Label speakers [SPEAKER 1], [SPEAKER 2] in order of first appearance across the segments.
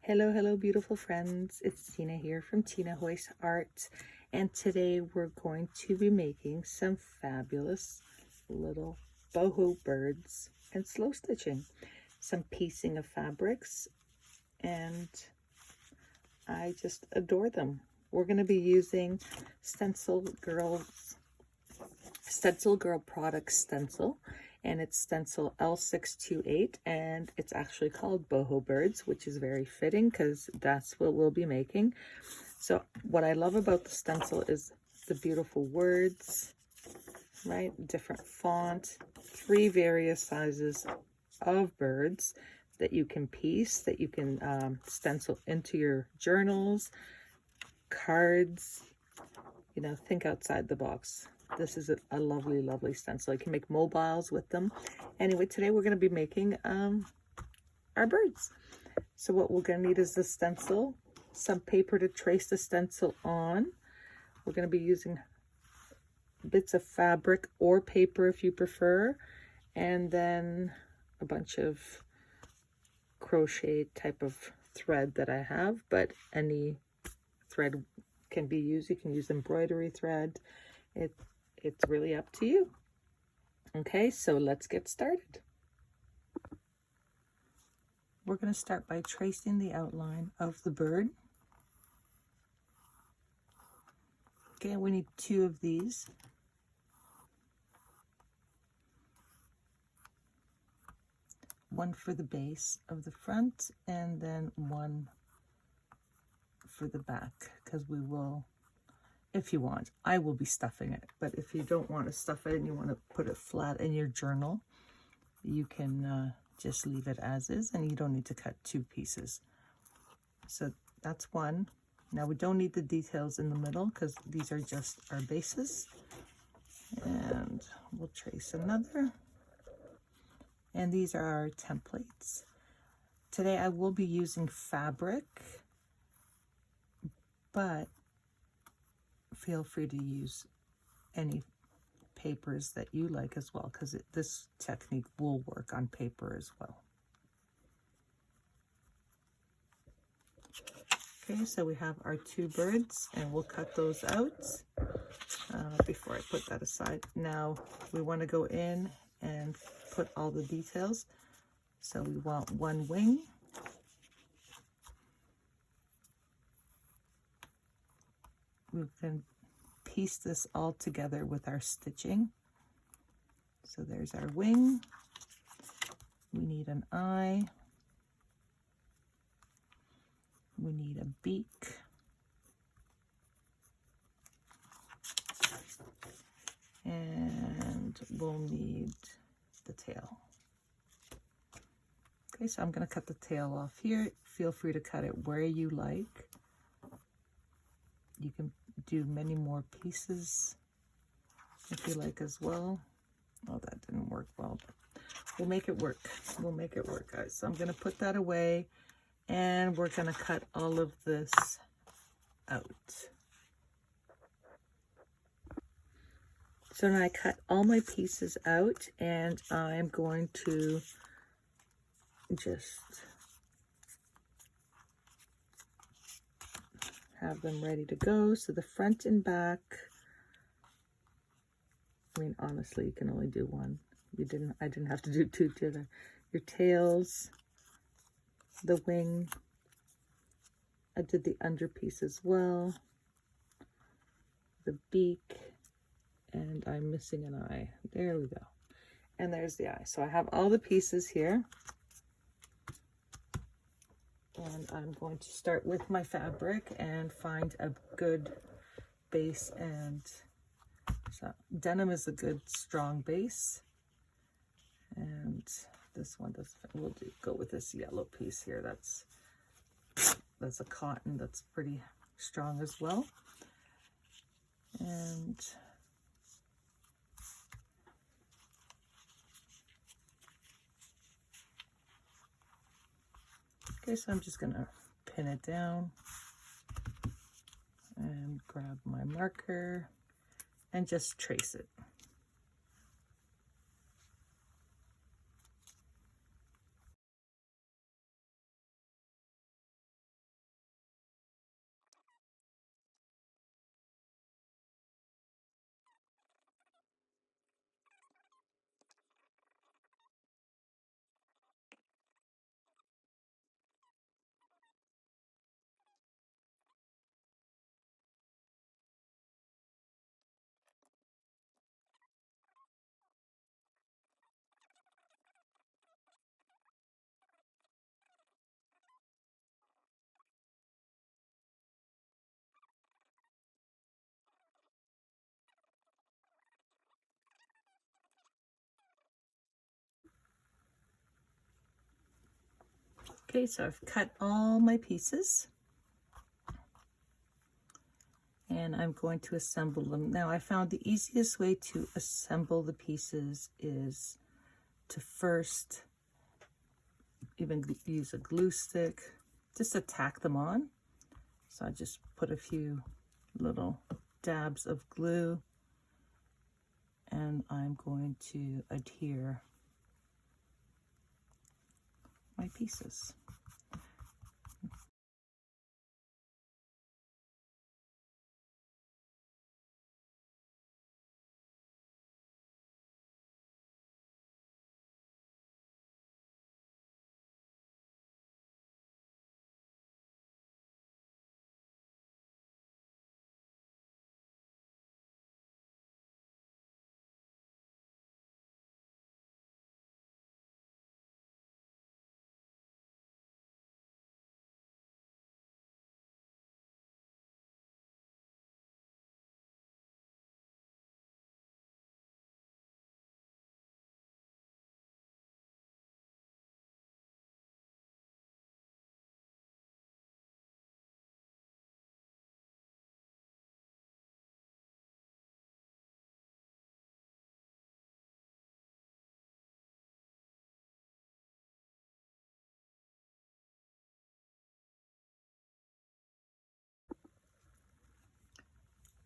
[SPEAKER 1] Hello, beautiful friends. It's Tina here from Tina Hoist Art, and today we're going to be making some fabulous little boho birds and slow stitching, some piecing of fabrics, and I just adore them. We're going to be using Stencil Girl Products Stencil, and it's stencil L628, and it's actually called Boho Birds, which is very fitting because that's what we'll be making. So what I love about the stencil is the beautiful words, right? Different font, 3 various sizes of birds that you can piece, that you can stencil into your journals, cards. You know, think outside the box. This is a lovely stencil. You can make mobiles with them. Anyway, today we're going to be making our birds. So what we're going to need is the stencil, some paper to trace the stencil on. We're going to be using bits of fabric or paper if you prefer, and then a bunch of crochet type of thread that I have, but any thread can be used. You can use embroidery thread. It's really up to you. Okay, so let's get started. We're going to start by tracing the outline of the bird. Okay, we need 2 of these. One for the base of the front, and then one for the back, because we will, if you want, I will be stuffing it, but if you don't want to stuff it and you want to put it flat in your journal, you can just leave it as is, and you don't need to cut 2 pieces. So that's one. Now we don't need the details in the middle because these are just our bases, and we'll trace another. And these are our templates. Today I will be using fabric, but feel free to use any papers that you like as well, because this technique will work on paper as well. Okay, so we have our 2 birds, and we'll cut those out before I put that aside. Now we want to go in and put all the details. So we want 1 wing. We can piece this all together with our stitching. So there's our wing. We need an eye. We need a beak. And we'll need the tail. Okay, so I'm going to cut the tail off here. Feel free to cut it where you like. You can do many more pieces if you like as well. Oh, that didn't work well, but we'll make it work. We'll make it work, guys. So I'm going to put that away, and we're going to cut all of this out. So now I cut all my pieces out, and I'm going to just have them ready to go. So the front and back, I mean, honestly, you can only do one. I didn't have to do 2 together. Your tails, the wing, I did the underpiece as well, the beak, and I'm missing an eye. There we go. And there's the eye. So I have all the pieces here. And I'm going to start with my fabric and find a good base. And so denim is a good strong base. And this one doesn't fit. We'll go with this yellow piece here. That's a cotton that's pretty strong as well. And okay, so I'm just going to pin it down and grab my marker and just trace it. Okay, so I've cut all my pieces and I'm going to assemble them. Now I found the easiest way to assemble the pieces is to first even use a glue stick, just to tack them on. So I just put a few little dabs of glue and I'm going to adhere my pieces.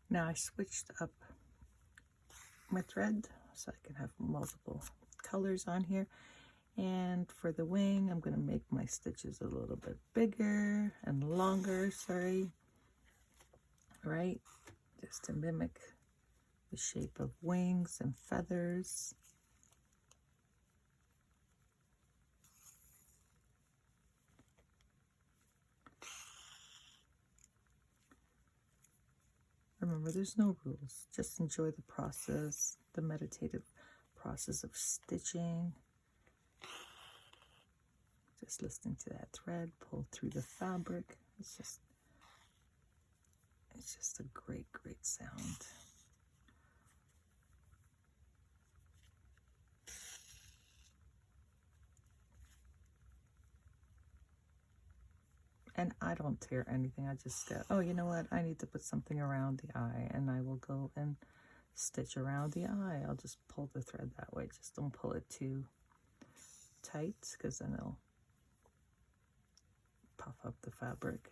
[SPEAKER 1] Now I switched up my thread so I can have multiple colors on here. And for the wing, I'm going to make my stitches a little bit bigger and longer, right? Just to mimic the shape of wings and feathers. Remember, there's no rules. Just enjoy the process, the meditative process of stitching. Just listening to that thread pull through the fabric. It's just a great, great sound. And I don't tear anything. I just go, oh, you know what? I need to put something around the eye, and I will go and stitch around the eye. I'll just pull the thread that way. Just don't pull it too tight, because then it'll puff up the fabric.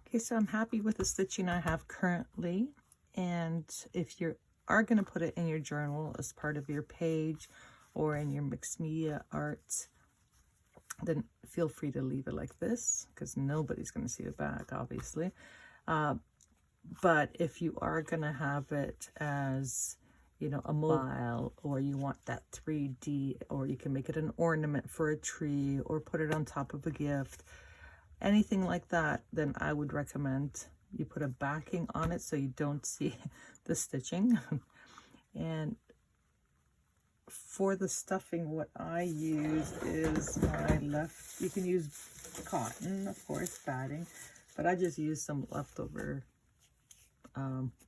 [SPEAKER 1] Okay, so I'm happy with the stitching I have currently, and if you are going to put it in your journal as part of your page or in your mixed media art, then feel free to leave it like this, because nobody's going to see the back, obviously. But if you are going to have it as, you know, a mobile, or you want that 3D, or you can make it an ornament for a tree or put it on top of a gift, anything like that, then I would recommend you put a backing on it so you don't see the stitching. And for the stuffing, what I use is you can use cotton, of course, batting, but I just use some leftover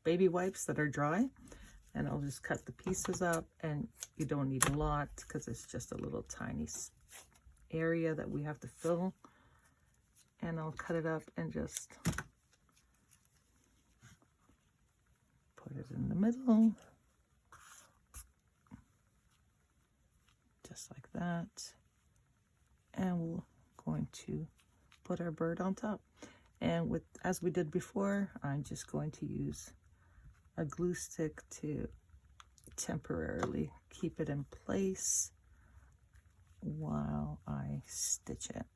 [SPEAKER 1] baby wipes that are dry, and I'll just cut the pieces up, and you don't need a lot because it's just a little tiny area that we have to fill. And I'll cut it up and just put it in the middle, just like that. And we're going to put our bird on top. And with, as we did before, I'm just going to use a glue stick to temporarily keep it in place while I stitch it.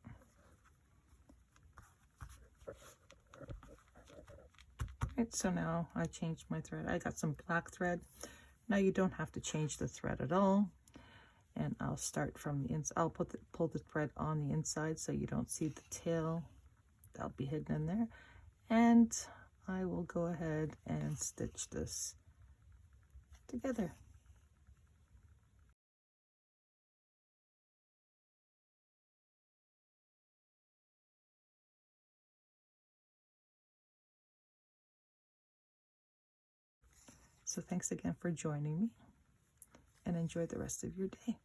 [SPEAKER 1] Right, so now I changed my thread. I got some black thread. Now you don't have to change the thread at all. And I'll start from the inside. I'll pull the thread on the inside so you don't see the tail. That'll be hidden in there. And I will go ahead and stitch this together. So thanks again for joining me, and enjoy the rest of your day.